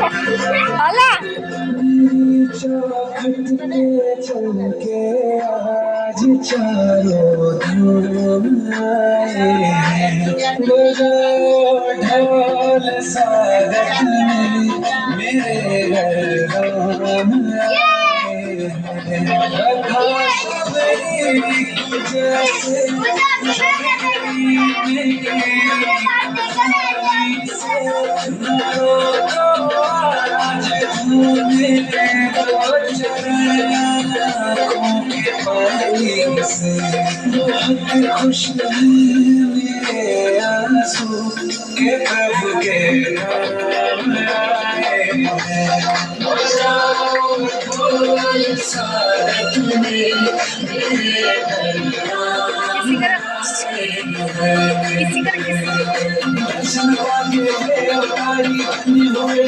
अला चल के आज चारों धाम आए हैं बजा ढोल सारथ में मेरे घर राम आए हैं आकाश मेरी जैसे बहुत खुश मेरे आंसू के प्रभु के नाम आए हैं बजाओ ढोल सारथ में मेरे दर्शन पाके देवतारी धन्य हुए